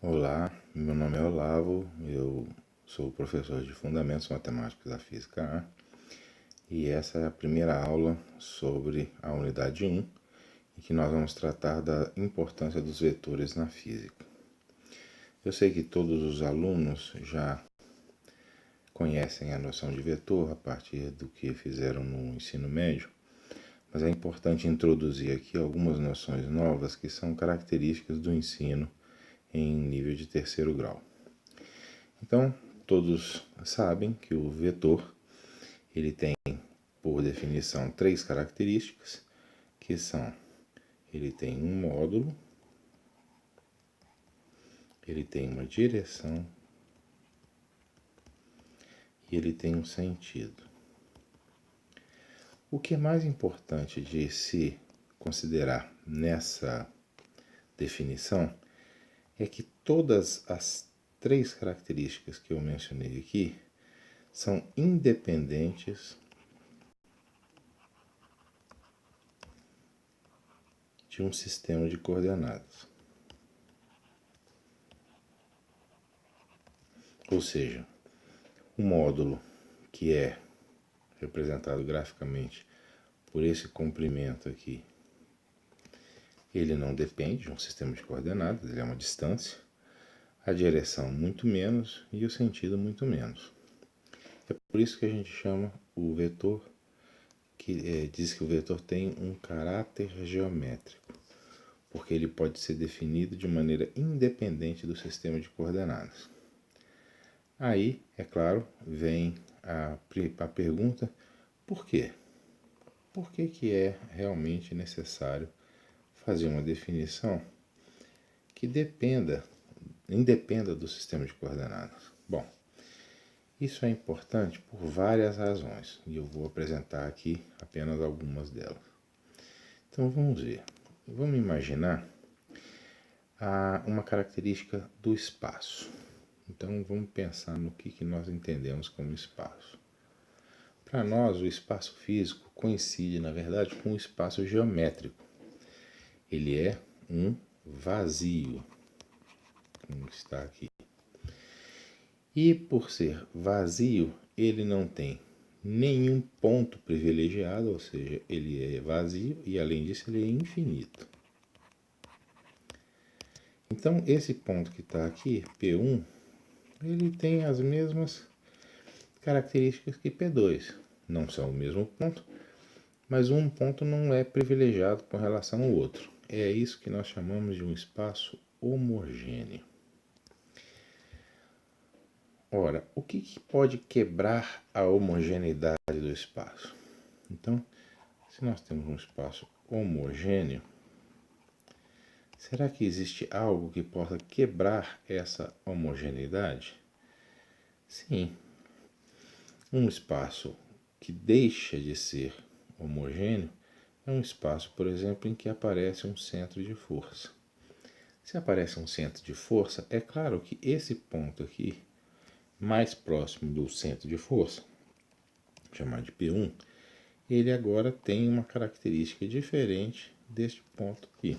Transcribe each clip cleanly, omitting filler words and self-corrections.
Olá, meu nome é Olavo, eu sou professor de Fundamentos Matemáticos da Física A e essa é a primeira aula sobre a unidade 1, em que nós vamos tratar da importância dos vetores na física. Eu sei que todos os alunos já conhecem a noção de vetor a partir do que fizeram no ensino médio, mas é importante introduzir aqui algumas noções novas que são características do ensino em nível de terceiro grau. Então, todos sabem que o vetor ele tem, por definição, três características, que são: ele tem um módulo, ele tem uma direção e ele tem um sentido. O que é mais importante de se considerar nessa definição é que todas as três características que eu mencionei aqui são independentes de um sistema de coordenadas. Ou seja, o módulo, que é representado graficamente por esse comprimento aqui, ele não depende de um sistema de coordenadas, ele é uma distância. A direção muito menos e o sentido muito menos. É por isso que a gente chama o vetor, diz que o vetor tem um caráter geométrico, porque ele pode ser definido de maneira independente do sistema de coordenadas. Aí, é claro, vem a pergunta: por quê? Por que é realmente necessário fazer uma definição que independa do sistema de coordenadas? Bom, isso é importante por várias razões e eu vou apresentar aqui apenas algumas delas. Então vamos ver. Vamos imaginar uma característica do espaço. Então vamos pensar no que nós entendemos como espaço. Para nós, o espaço físico coincide, na verdade, com o espaço geométrico. Ele é um vazio, como está aqui. E por ser vazio, ele não tem nenhum ponto privilegiado, ou seja, ele é vazio e além disso ele é infinito. Então esse ponto que está aqui, P1, ele tem as mesmas características que P2. Não são o mesmo ponto, mas um ponto não é privilegiado com relação ao outro. É isso que nós chamamos de um espaço homogêneo. Ora, o que pode quebrar a homogeneidade do espaço? Então, se nós temos um espaço homogêneo, será que existe algo que possa quebrar essa homogeneidade? Sim. Um espaço que deixa de ser homogêneo é um espaço, por exemplo, em que aparece um centro de força. Se aparece um centro de força, é claro que esse ponto aqui, mais próximo do centro de força, chamado de P1, ele agora tem uma característica diferente deste ponto aqui.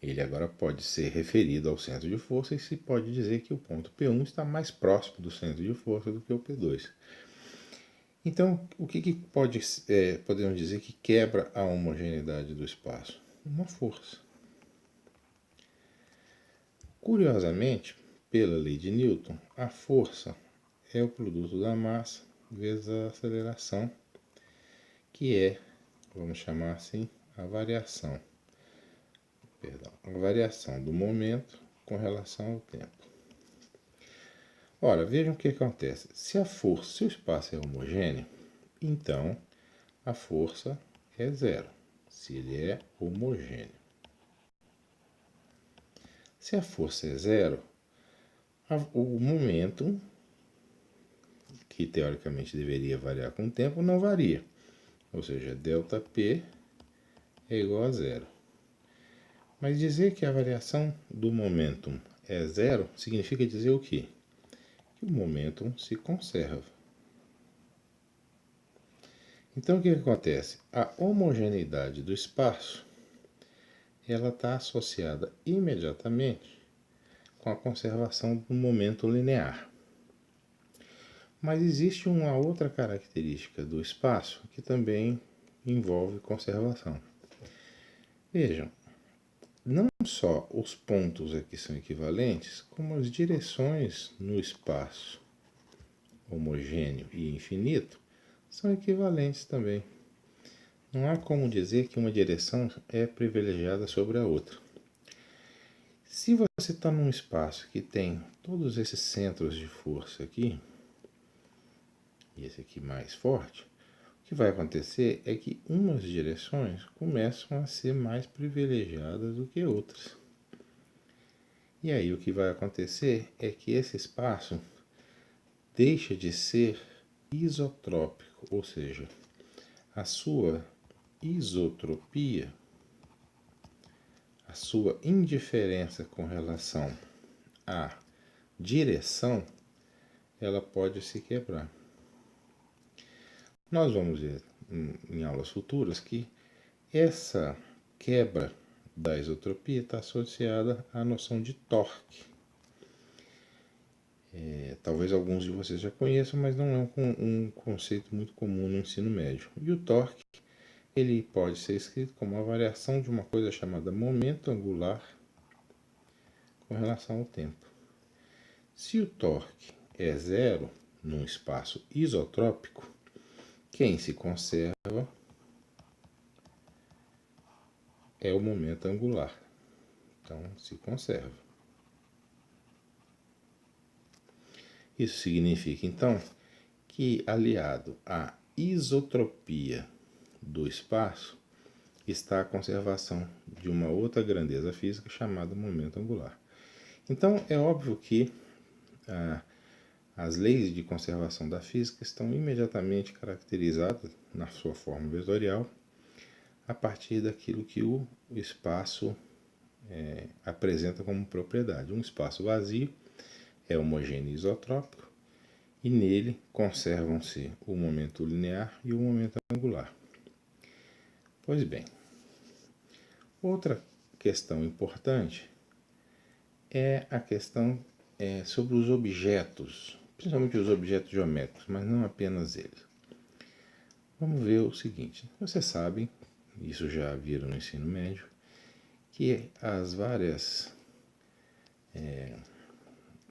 Ele agora pode ser referido ao centro de força e se pode dizer que o ponto P1 está mais próximo do centro de força do que o P2. Então, o que podemos dizer que quebra a homogeneidade do espaço? Uma força. Curiosamente, pela lei de Newton, a força é o produto da massa vezes a aceleração, que é, vamos chamar assim, a variação do momento com relação ao tempo. Ora, vejam o que acontece. Se o espaço é homogêneo, então a força é zero, se ele é homogêneo. Se a força é zero, o momento, que teoricamente deveria variar com o tempo, não varia. Ou seja, ΔP é igual a zero. Mas dizer que a variação do momentum é zero significa dizer o quê? Que o momentum se conserva. Então o que acontece? A homogeneidade do espaço ela está associada imediatamente com a conservação do momento linear. Mas existe uma outra característica do espaço que também envolve conservação. Vejam, não só os pontos aqui são equivalentes, como as direções no espaço homogêneo e infinito são equivalentes também. Não há como dizer que uma direção é privilegiada sobre a outra. Se você está num espaço que tem todos esses centros de força aqui, e esse aqui mais forte, o que vai acontecer é que umas direções começam a ser mais privilegiadas do que outras. E aí o que vai acontecer é que esse espaço deixa de ser isotrópico, ou seja, a sua isotropia, a sua indiferença com relação à direção, ela pode se quebrar. Nós vamos ver em aulas futuras que essa quebra da isotropia está associada à noção de torque. Talvez alguns de vocês já conheçam, mas não é um conceito muito comum no ensino médio. E o torque, ele pode ser escrito como a variação de uma coisa chamada momento angular com relação ao tempo. Se o torque é zero num espaço isotrópico, quem se conserva é o momento angular. Então, se conserva. Isso significa, então, que aliado à isotropia do espaço está a conservação de uma outra grandeza física chamada momento angular. Então, é óbvio que as leis de conservação da física estão imediatamente caracterizadas na sua forma vetorial a partir daquilo que o espaço apresenta como propriedade. Um espaço vazio é homogêneo e isotrópico e nele conservam-se o momento linear e o momento angular. Pois bem, outra questão importante é a questão sobre os objetos, principalmente os objetos geométricos, mas não apenas eles. Vamos ver o seguinte: vocês sabem, isso já viram no ensino médio, que as várias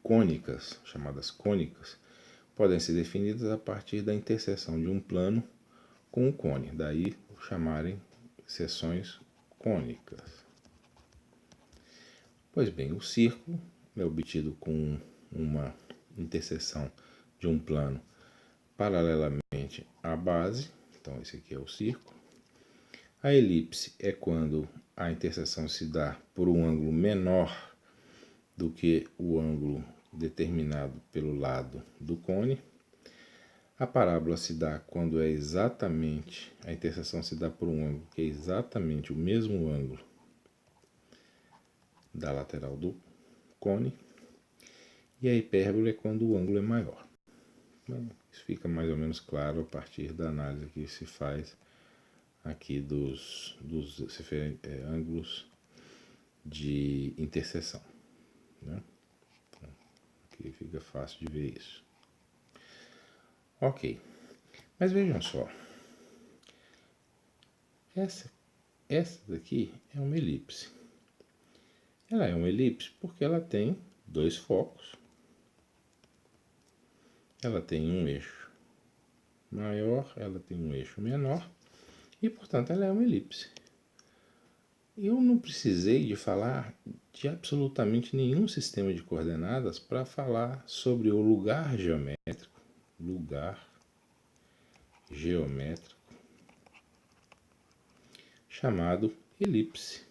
cônicas, chamadas cônicas, podem ser definidas a partir da interseção de um plano com o cone, daí chamarem seções cônicas. Pois bem, o círculo é obtido com uma interseção de um plano paralelamente à base, então esse aqui é o círculo. A elipse é quando a interseção se dá por um ângulo menor do que o ângulo determinado pelo lado do cone. A parábola se dá quando a interseção se dá por um ângulo que é exatamente o mesmo ângulo da lateral do cone. E a hipérbole é quando o ângulo é maior. Isso fica mais ou menos claro a partir da análise que se faz aqui dos ângulos de interseção. Né? Então, aqui fica fácil de ver isso. Ok, mas vejam só, essa daqui é uma elipse. Ela é uma elipse porque ela tem dois focos, ela tem um eixo maior, ela tem um eixo menor e, portanto, ela é uma elipse. Eu não precisei de falar de absolutamente nenhum sistema de coordenadas para falar sobre o lugar geométrico, chamado elipse.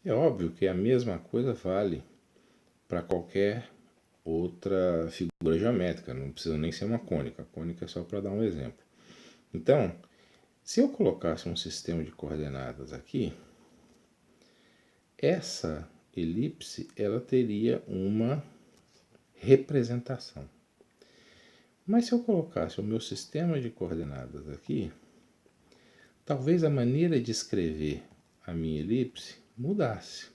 É óbvio que a mesma coisa vale para qualquer outra figura geométrica, não precisa nem ser uma cônica. A cônica é só para dar um exemplo. Então, se eu colocasse um sistema de coordenadas aqui, essa elipse ela teria uma representação. Mas se eu colocasse o meu sistema de coordenadas aqui, talvez a maneira de escrever a minha elipse mudasse.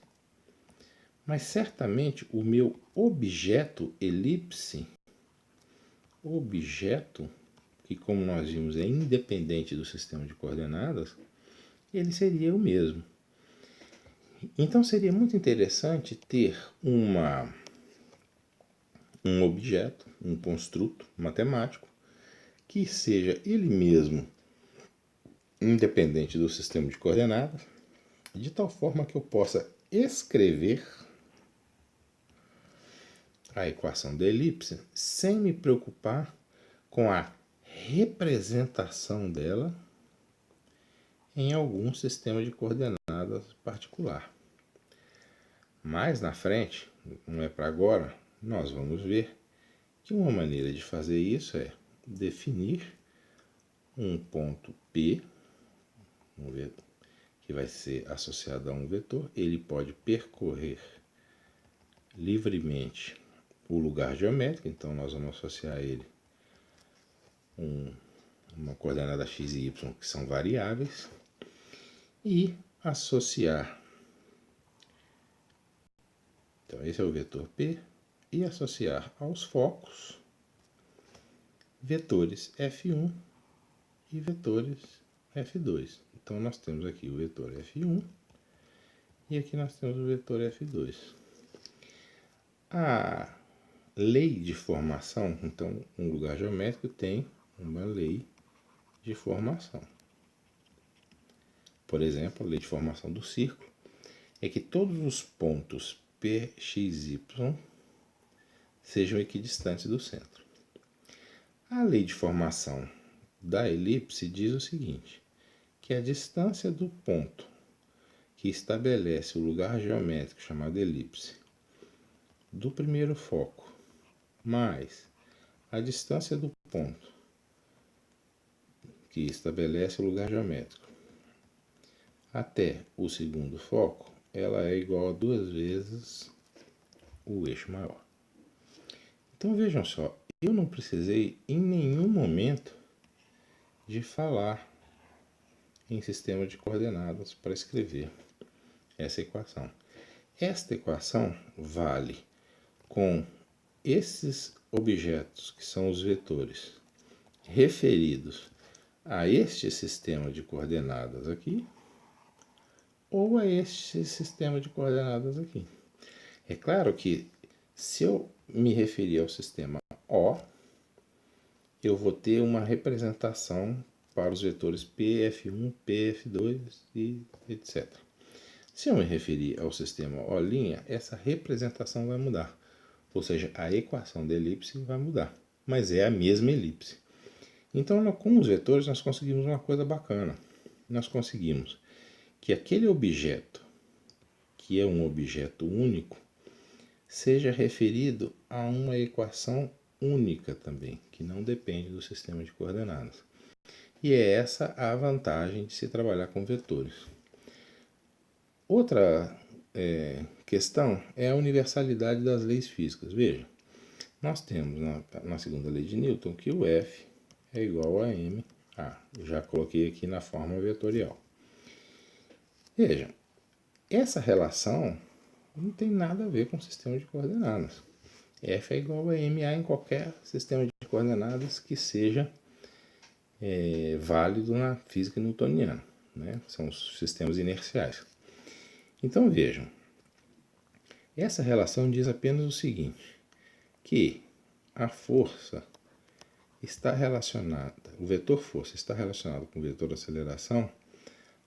Mas certamente o meu objeto elipse, que como nós vimos é independente do sistema de coordenadas, ele seria o mesmo. Então seria muito interessante ter um objeto, um construto matemático, que seja ele mesmo independente do sistema de coordenadas, de tal forma que eu possa escrever a equação da elipse sem me preocupar com a representação dela em algum sistema de coordenadas particular. Mais na frente, não é para agora, nós vamos ver que uma maneira de fazer isso é definir um ponto P, que vai ser associado a um vetor. Ele pode percorrer livremente o lugar geométrico, então nós vamos associar a ele uma coordenada x e y que são variáveis, e associar, então esse é o vetor P, e associar aos focos vetores F1 e vetores F2. Então nós temos aqui o vetor F1 e aqui nós temos o vetor F2. A lei de formação, então um lugar geométrico tem uma lei de formação. Por exemplo, a lei de formação do círculo é que todos os pontos P, X, Y sejam equidistantes do centro. A lei de formação da elipse diz o seguinte, que a distância do ponto que estabelece o lugar geométrico chamado elipse do primeiro foco mais a distância do ponto que estabelece o lugar geométrico até o segundo foco, ela é igual a 2 vezes o eixo maior. Então vejam só, eu não precisei em nenhum momento de falar em sistema de coordenadas para escrever essa equação. Esta equação vale com esses objetos, que são os vetores, referidos a este sistema de coordenadas aqui, ou a este sistema de coordenadas aqui. É claro que se eu me referir ao sistema O, eu vou ter uma representação para os vetores PF1, PF2 e etc. Se eu me referir ao sistema O', essa representação vai mudar. Ou seja, a equação da elipse vai mudar, mas é a mesma elipse. Então, com os vetores, nós conseguimos uma coisa bacana. Nós conseguimos que aquele objeto, que é um objeto único, seja referido a uma equação única também, que não depende do sistema de coordenadas. E é essa a vantagem de se trabalhar com vetores. Outra questão é a universalidade das leis físicas. Veja, nós temos na segunda lei de Newton que o F é igual a ma. Já coloquei aqui na forma vetorial. Veja, essa relação não tem nada a ver com o sistema de coordenadas. F é igual a ma em qualquer sistema de coordenadas que seja válido na física newtoniana, né? São os sistemas inerciais. Então vejam, essa relação diz apenas o seguinte, que a força está relacionada, o vetor força está relacionado com o vetor aceleração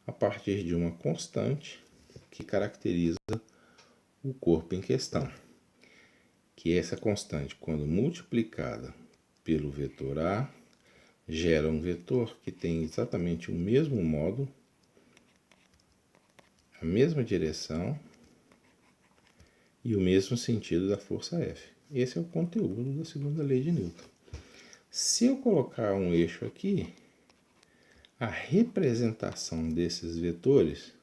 a partir de uma constante que caracteriza o corpo em questão, que essa constante, quando multiplicada pelo vetor A, gera um vetor que tem exatamente o mesmo módulo, a mesma direção e o mesmo sentido da força F. Esse é o conteúdo da segunda lei de Newton. Se eu colocar um eixo aqui, a representação desses vetores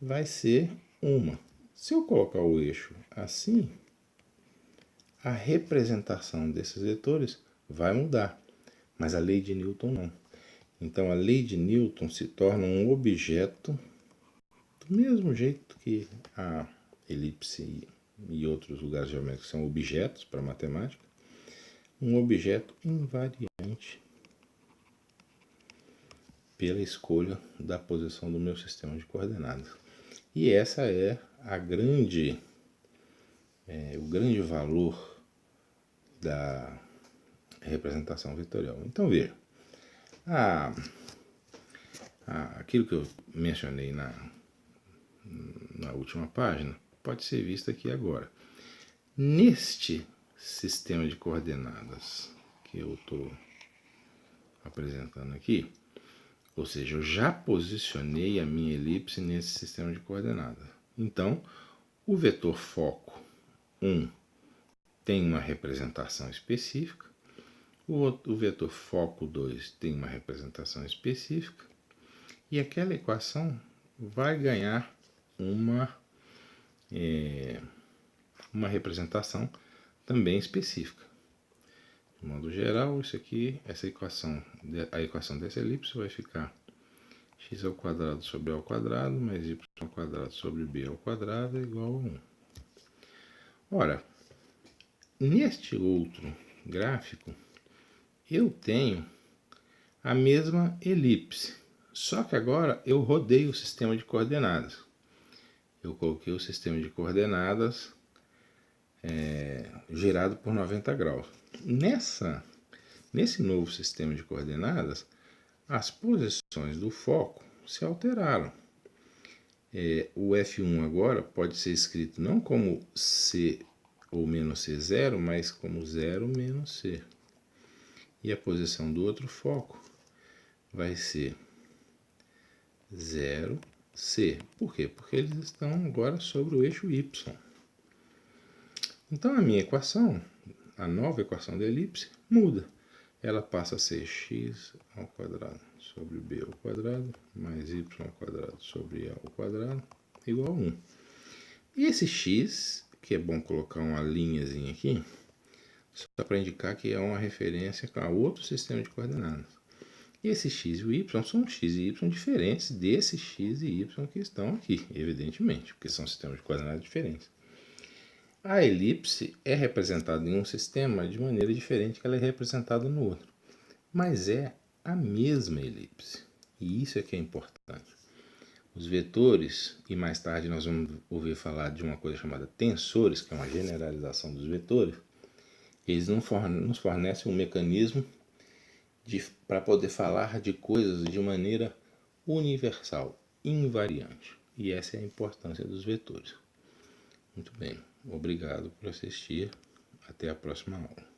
vai ser uma. Se eu colocar o eixo assim, a representação desses vetores vai mudar, mas a lei de Newton não. Então a lei de Newton se torna um objeto do mesmo jeito que a elipse e outros lugares geométricos são objetos para matemática, um objeto invariante pela escolha da posição do meu sistema de coordenadas. E essa é o grande valor da representação vetorial. Então veja, aquilo que eu mencionei na última página pode ser visto aqui agora. Neste sistema de coordenadas que eu estou apresentando aqui, ou seja, eu já posicionei a minha elipse nesse sistema de coordenadas. Então, o vetor foco 1 tem uma representação específica, o vetor foco 2 tem uma representação específica, e aquela equação vai ganhar uma representação também específica. De modo geral, isso aqui, a equação dessa elipse vai ficar x ao quadrado sobre a ao quadrado mais y ao quadrado sobre b ao quadrado é igual a 1. Ora, neste outro gráfico, eu tenho a mesma elipse, só que agora eu rodei o sistema de coordenadas. Eu coloquei o sistema de coordenadas girado por 90 graus. Nesse novo sistema de coordenadas, as posições do foco se alteraram. O F1 agora pode ser escrito não como C ou menos C0, mas como 0 menos C. E a posição do outro foco vai ser 0, C. Por quê? Porque eles estão agora sobre o eixo Y. Então a minha equação, a nova equação da elipse, muda. Ela passa a ser x ao quadrado sobre b ao quadrado mais y ao quadrado sobre a ao quadrado igual a 1. E esse x, que é bom colocar uma linhazinha aqui, só para indicar que é uma referência a outro sistema de coordenadas. E esse x e o y são x e y diferentes desse x e y que estão aqui, evidentemente, porque são sistemas de coordenadas diferentes. A elipse é representada em um sistema de maneira diferente que ela é representada no outro, mas é a mesma elipse, e isso é que é importante. Os vetores, e mais tarde nós vamos ouvir falar de uma coisa chamada tensores, que é uma generalização dos vetores, eles nos fornecem um mecanismo para poder falar de coisas de maneira universal, invariante. E essa é a importância dos vetores. Muito bem, obrigado por assistir. Até a próxima aula.